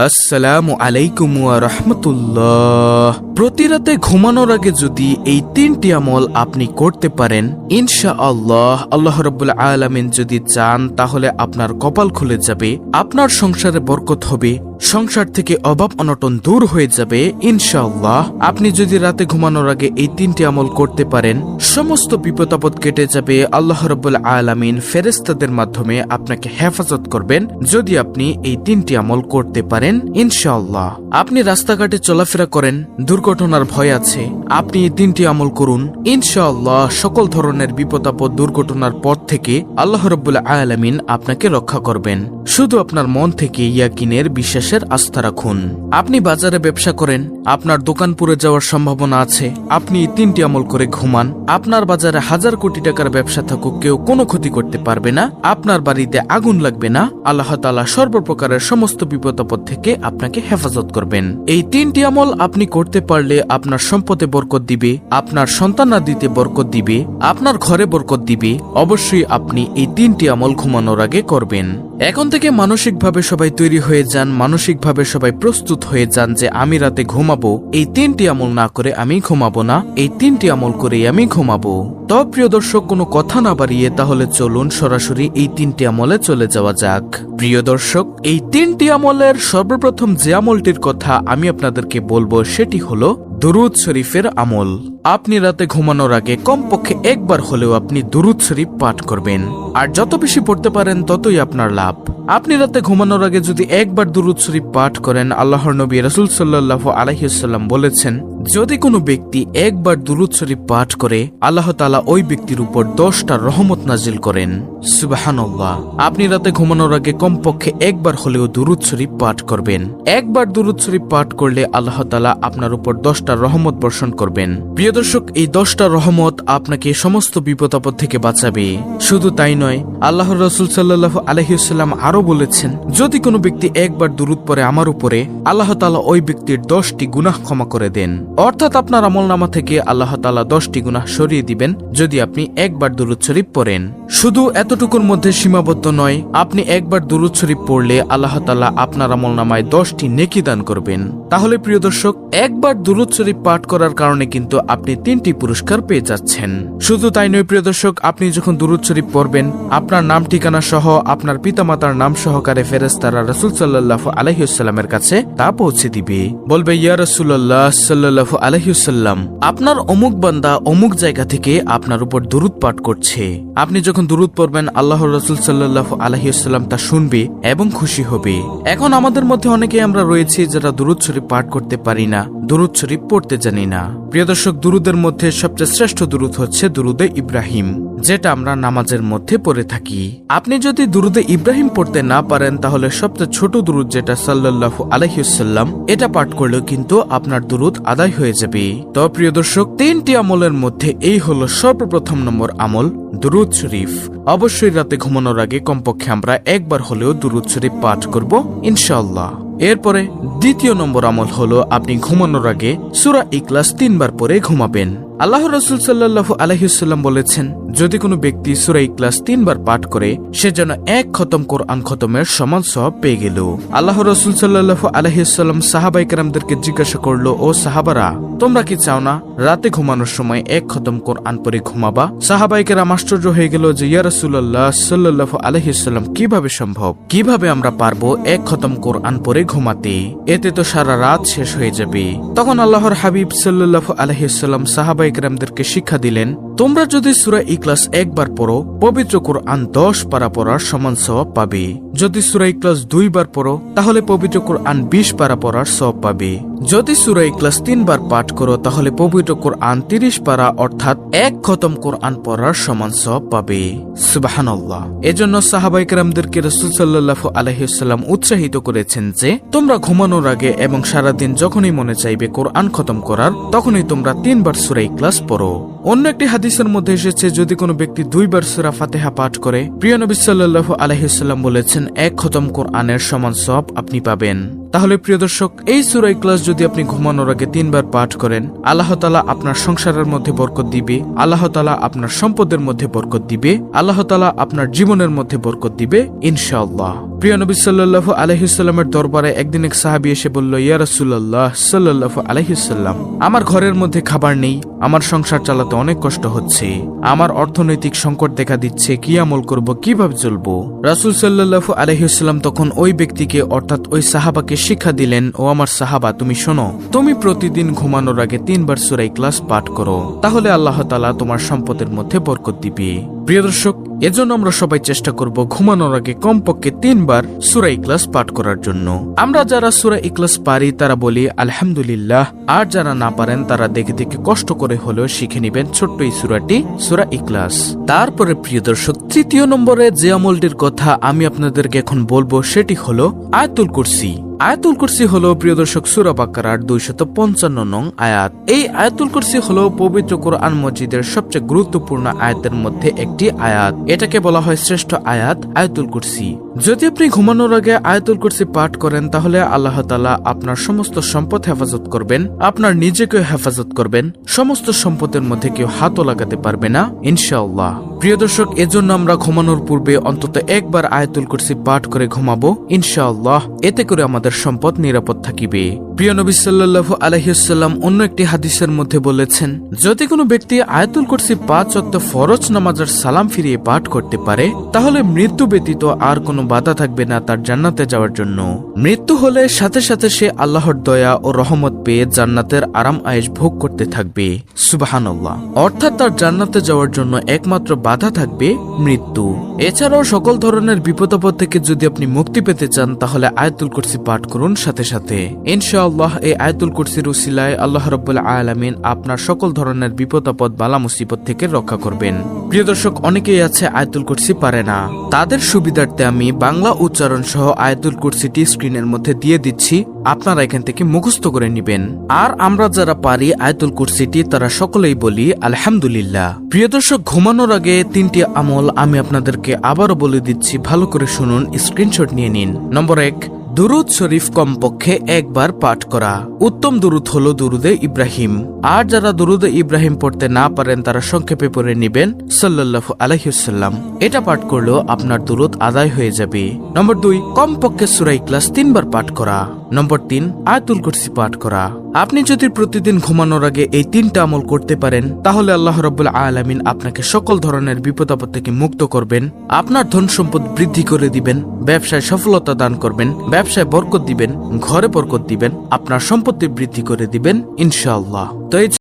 আসসালামু আলাইকুম ওয়া রাহমাতুল্লাহ। প্রতি রাতে ঘুমানোর আগে যদি এই 3টি আমল আপনি করতে পারেন, ইনশাআল্লাহ আল্লাহ রাব্বুল আলামিন যদি চান তাহলে আপনার কপাল খুলে যাবে, আপনার সংসারে বরকত হবে, সংসার থেকে অভাব অনটন দূর হয়ে যাবে ইনশাআল্লাহ। আপনি যদি রাতে ঘুমানোর আগে এই 3টি আমল করতে পারেন, সমস্ত বিপদ আপদ কেটে যাবে। আল্লাহ রাব্বুল আলামিন ফেরেশতাদের মাধ্যমে আপনাকে হেফাজত করবেন যদি আপনি এই 3টি আমল করতে পারেন ইনশাআল্লাহ। আপনি রাস্তাঘাটে চলাফেরা করেন, দুর্ঘটনার ভয় আছে, আপনি এই 3টি আমল করুন, ইনশাআল্লাহ সকল ধরনের বিপদ আপদ দুর্ঘটনার পথ থেকে আল্লাহ রাব্বুল আলামিন আপনাকে রক্ষা করবেন। শুধু আপনার মন থেকে ইয়াকিনের বিশ্বাসের আস্থা রাখুন। আপনি বাজারে ব্যবসা করেন, আপনার দোকান পুড়ে যাওয়ার সম্ভাবনা আছে, আপনি এই 3টি আমল করে ঘুমান, আপনার বাজারে 1000 কোটি টাকার ব্যবসা থাকুক, কেউ কোনো ক্ষতি করতে পারবে না, আপনার বাড়িতে আগুন লাগবে না। আল্লাহ তাআলা সর্বপ্রকারের সমস্ত বিপদ আপদ থেকে আপনাকে হেফাজত করবেন। এই 3টি আমল আপনি করতে পারলে আপনার সম্পদে বরকত দিবে, আপনার সন্তানাদিতে বরকত দিবে, আপনার ঘরে বরকত দিবে। অবশ্যই আপনি এই 3টি আমল ঘুমানোর আগে করবেন। এখন থেকে মানসিকভাবে সবাই তৈরি হয়ে যান, মানসিকভাবে সবাই প্রস্তুত হয়ে যান যে আমি রাতে ঘুমাবো, এই 3টি আমল না করে আমি ঘুমাবো না, এই 3টি আমল করেই আমি ঘুমাবো। তো প্রিয় দর্শক, কোনো কথা না বাড়িয়ে তাহলে চলুন সরাসরি এই 3টি আমলে চলে যাওয়া যাক। প্রিয় দর্শক, এই 3টি আমলের সর্বপ্রথম যে আমলটির কথা আমি আপনাদেরকে বলবো সেটি হলো দুরুদ শরীফের আমল। আপনি রাতে ঘুমানোর আগে কমপক্ষে একবার হলেও আপনি দুরুদ শরীফ পাঠ করবেন, আর যত বেশি পড়তে পারেন ততই আপনার লাভ। আপনি রাতে ঘুমানোর আগে যদি একবার দুরুদ শরীফ পাঠ করেন, আল্লাহর নবী রাসূল সাল্লাল্লাহু আলাইহি ওয়াসাল্লাম বলেছেন, যদি কোনো ব্যক্তি একবার দুরুদ শরীফ পাঠ করে, আল্লাহ তাআলা ওই ব্যক্তির উপর 10টা রহমত নাজিল করেন। সুবহানাল্লাহ। আপনি রাতে ঘুমানোর আগে কমপক্ষে একবার হলেও দুরুদ শরীফ পাঠ করবেন। একবার দুরুদ শরীফ পাঠ করলে আল্লাহ তাআলা আপনার উপর 10টা রহমত বর্ষণ করবেন। প্রিয় দর্শক, এই 10টা রহমত আপনাকে সমস্ত বিপদ আপদ থেকে বাঁচাবে। শুধু তাই নয়, আল্লাহর রাসূল সাল্লাল্লাহু আলাইহি ওয়াসাল্লাম আরো বলেছেন, যদি কোনো ব্যক্তি একবার দুরুদ পড়ে আমার উপরে, আল্লাহ তাআলা ওই ব্যক্তির 10টি গুনাহ ক্ষমা করে দেন। অর্থাৎ আপনার আমলনামা থেকে আল্লাহ তাআলা 10টি গুনাহ সরিয়ে দিবেন যদি আপনি একবার দুরুদ শরীফ পড়েন। শুধু এতটুকুর মধ্যে সীমাবদ্ধ নয়, আপনি একবার দুরুদ শরীফ পড়লে আল্লাহ তাআলা আপনার আমলনামায় 10টি নেকি দান করবেন। তাহলে প্রিয় দর্শক, একবার দুরুদ শরীফ পাঠ করার কারণে কিন্তু আপনি 3টি পুরস্কার পেয়ে যাচ্ছেন। শুধু তাই নয় প্রিয় দর্শক, আপনি যখন দুরুদ শরীফ পড়বেন, আপনার নাম ঠিকানা সহ আপনার পিতামাতার নাম সহকারে ফেরেশতারা রাসূল সাল্লাল্লাহু আলাইহি ওয়াসাল্লামের কাছে তা পৌঁছে দিবে। বলবে, ইয়া রাসূলুল্লাহ সাল্লাল্লাহু আলাইহি ওয়াসাল্লাম, আপনার অমুক বান্দা অমুক জায়গা থেকে আপনার উপর দুরুদ পাঠ করছে। আপনি যখন দুরুদ পড়বেন, আল্লাহর রাসূল সাল্লাল্লাহু আলাইহি ওয়াসাল্লাম তা শুনবে এবং খুশি হবে। এখন আমাদের মধ্যে অনেকেই আমরা রয়েছি যারা দুরুদ শরীফ পাঠ করতে পারি না, দুরুদ শরীফ পড়তে জানি না। প্রিয় দর্শক, দুরুদের মধ্যে সবচেয়ে শ্রেষ্ঠ দুরুদ হচ্ছে দুরুদে ইব্রাহিম, যেটা আমরা নামাজের মধ্যে পড়ে থাকি। আপনি যদি দুরুদে ইব্রাহিম পড়তে না পারেন, তাহলে সবচেয়ে ছোট দুরুদ যেটা সাল্লাল্লাহু আলাইহি ওয়াসাল্লাম, এটা পাঠ করলেও কিন্তু আপনার দুরুদ আদায় হয়ে যাবে। তো প্রিয় দর্শক, 3টি আমলের মধ্যে এই হলো সর্বপ্রথম নম্বর আমল, দুরুদ শরীফ। অবশ্যই রাতে ঘুমানোর আগে কমপক্ষে আমরা একবার হলেও দুরুদ শরীফ পাঠ করব ইনশাআল্লাহ। এরপরে দ্বিতীয় নম্বর আমল হলো আপনি ঘুমানোর আগে সূরা ইখলাস 3বার পরে ঘুমাবেন। আল্লাহর রাসূল সাল্লাল্লাহু আলাইহি ওয়াসাল্লাম বলেছেন, যদি কোনো ব্যক্তি সূরা ইখলাস 3বার পাঠ করে, সে যেন 1 খতম কোরআন খতমের সমান সওয়াব পেয়ে গেল। আল্লাহর রাসূল সাল্লাল্লাহু আলাইহি ওয়াসাল্লাম সাহাবায়ে কেরামদেরকে জিজ্ঞাসা করলো, ও সাহাবারা, তোমরা কি চাও না রাতে ঘুমানোর সময় 1 খতম কোরআন পড়ে ঘুমাবা? সাহাবায়ে কেরাম আশ্চর্য হয়ে গেল যে, ইয়া রাসূলুল্লাহ সাল্লাল্লাহু আলাইহি ওয়াসাল্লাম, কিভাবে সম্ভব? কিভাবে আমরা পারবো 1 খতম কোরআন পড়ে ঘুমাতে? এতে তো সারা রাত শেষ হয়ে যাবে। তখন আল্লাহর হাবিব সাল্লাল্লাহু আলাইহি ওয়াসাল্লাম সাহাবায়ে কেরামদেরকে শিক্ষা দিলেন, তোমরা যদি সূরা ইখলাস একবার পড়ো, পবিত্র কোরআন 10 পারা পড়ার সমান সওয়াব পাবে। যদি সূরা ইখলাস 2বার পড়ো, তাহলে পবিত্র কোরআন 20 পারা পড়ার সওয়াব পাবে। যদি সূরা ইখলাস 3বার পাঠ করো, তাহলে পবিত্র কোরআন 30 পারা অর্থাৎ 1 খতম কোরআন পড়ার সমান সওয়াব পাবে। সুবহানাল্লাহ। এজন্য সাহাবায়ে কেরামদেরকে রাসূল সাল্লাল্লাহু আলাইহি ওয়াসাল্লাম উৎসাহিত করেছেন যে, তোমরা ঘুমানোর আগে এবং সারাদিন যখনই মনে চাইবে কোরআন খতম করার, তখনই তোমরা 3বার সূরা ইখলাস পড়ো। অন্য একটি হাদিসের মধ্যে এসেছে, যদি কোনো ব্যক্তি 2বার সূরা ফাতিহা পাঠ করে, প্রিয় নবী সাল্লাল্লাহু আলাইহি ওয়াসাল্লাম বলেছেন, 1 খতম কোরআনের সমান সওয়াব আপনি পাবেন। তাহলে প্রিয় দর্শক, এই সূরা ইখলাস যদি আপনি ঘুমানোর আগে 3 বার পাঠ করেন, আল্লাহ তাআলা আপনার সংসারের মধ্যে বরকত দিবে, আল্লাহ তাআলা আপনার সম্পদের মধ্যে বরকত দিবে, আল্লাহ তাআলা আপনার জীবনের মধ্যে বরকত দিবে ইনশাআল্লাহ। প্রিয় নবী সাল্লাল্লাহু আলাইহি ওয়াসাল্লামের দরবারে একদিন এক সাহাবী এসে বলল, ইয়া রাসূলুল্লাহ সাল্লাল্লাহু আলাইহি ওয়াসাল্লাম, আমার ঘরের মধ্যে খাবার নেই, আমার সংসার চালাতে অনেক কষ্ট হচ্ছে, আমার অর্থনৈতিক সংকট দেখা দিচ্ছে, কি আমল করব, কিভাবে চলবো? রাসূল সাল্লাল্লাহু আলাইহি ওয়াসাল্লাম তখন ওই ব্যক্তিকে অর্থাৎ ওই সাহাবাকে শিক্ষা দিলেন, ও আমার সাহাবা, তুমি শোনো, তুমি প্রতিদিন ঘুমানোর আগে 3 বার সূরা ইখলাস পাঠ করো, তাহলে আল্লাহ তাআলা তোমার সম্পদের মধ্যে বরকত দিবে। প্রিয় দর্শক, এজন্য আমরা সবাই চেষ্টা করব ঘুমানোর আগে কমপক্ষে 3 বার সূরা ইখলাস পাঠ করার জন্য। আমরা যারা সূরা ইখলাস পারি তারা বলি আলহামদুলিল্লাহ, আর যারা না পারেন তারা দেখে দেখে কষ্ট করে হলেও শিখে নেবেন ছোট্ট এই সূরাটি, সূরা ইখলাস। তারপরে প্রিয় দর্শক, 3 নম্বরে যে আমলটির কথা আমি আপনাদেরকে এখন বলবো সেটি হলো আয়াতুল কুরসি। আয়াতুল কুরসি হলো প্রিয় দর্শক সূরা বাকারার 255 নং আয়াত। এই আয়াতুল কুরসি হলো পবিত্র কোরআন মজিদের সবচেয়ে গুরুত্বপূর্ণ আয়াতের মধ্যে একটি আয়াত। এটাকে বলা হয় শ্রেষ্ঠ আয়াত, আয়াতুল কুরসি। যদি আপনি ঘুমানোর আগে আয়াতুল কুরসি পাঠ করেন, তাহলে আল্লাহ তাআলা আপনার সমস্ত সম্পদ হেফাজত করবেন, আপনার নিজেকে হেফাজত করবেন, সমস্ত সম্পদের মধ্যে কেউ হাতও লাগাতে পারবে না ইনশাআল্লাহ। প্রিয় দর্শক, এজন্য আমরা ঘুমানোর পূর্বে অন্তত একবার আয়াতুল কুরসি পাঠ করে ঘুমাবো ইনশাআল্লাহ। এতে করে আমাদের সম্পদ নিরাপদ থাকিবে। প্রিয় নবী সাল্লাল্লাহু আলাইহি ওয়াসাল্লাম অন্য একটি হাদিসের মধ্যে বলেছেন, যদি কোনো ব্যক্তি আয়াতুল কুরসি 5 ওয়াক্ত ফরজ নামাজের সালাম ফিরিয়ে পাঠ করতে পারে, তাহলে মৃত্যু ব্যতীত আর কোনো বাধা থাকবে না তার জান্নাতে যাওয়ার জন্য। মৃত্যু হলে সাথে সাথে সে আল্লাহর দয়া ও রহমত পেয়ে জান্নাতের আরাম আয়েশ ভোগ করতে থাকবে। সুবহানাল্লাহ। অর্থাৎ তার জান্নাতে যাওয়ার জন্য একমাত্র বাধা থাকবে মৃত্যু। এছাড়াও সকল ধরনের বিপদ আপদ থেকে যদি আপনি মুক্তি পেতে চান, তাহলে আয়াতুল কুরসি পাঠ করুন সাথে সাথে ইনশাআল্লাহ। এই আয়াতুল কুরসির উসিলায় আল্লাহ রাব্বুল আলামিন আপনার সকল ধরনের বিপদ আপদ বালা মুসিবত থেকে রক্ষা করবেন। প্রিয় দর্শক, অনেকেই আছে আয়াতুল কুরসি পারে না, তাদের সুবিধার্থে আমি বাংলা উচ্চারণ সহ আয়াতুল কুরসিটি স্ক্রিনের মধ্যে দিয়ে দিচ্ছি, আপনারা এখান থেকে মুখস্থ করে নেবেন। আর আমরা যারা পারি আয়াতুল কুরসিটি তারা সকলেই বলি আলহামদুলিল্লাহ। প্রিয় দর্শক, ঘুমানোর আগে 3টি আমল আমি আপনাদেরকে আবারও বলে দিচ্ছি, ভালো করে শুনুন, স্ক্রিনশট নিয়ে নিন। নম্বর 1, দুরুদ শরীফ কমপক্ষে একবার পাঠ করা। উত্তম দুরুদ হলো দুরুদে ইব্রাহিম। আর যারা দুরুদে ইব্রাহিম পড়তে না পারেন তারা সংক্ষেপে পড়ে নেবেন সাল্লাল্লাহু আলাইহি ওয়াসাল্লাম। এটা পাঠ করলেও আপনার দুরুদ আদায় হয়ে যাবে। নম্বর 2, কমপক্ষে সূরা ইখলাস 3 বার পাঠ করা। নম্বর 3, আয়াতুল কুরসি পাঠ করা। আপনি যদি প্রতিদিন ঘুমানোর আগে এই 3টা আমল করতে পারেন, তাহলে আল্লাহ রাব্বুল আলামিন আপনাকে সকল ধরনের বিপদ আপদ থেকে মুক্ত করবেন, আপনার ধন সম্পদ বৃদ্ধি করে দিবেন, ব্যবসায় সফলতা দান করবেন, ব্যবসায় বরকত দিবেন, ঘরে বরকত দিবেন, আপনার সম্পত্তি বৃদ্ধি করে দিবেন ইনশাআল্লাহ। তো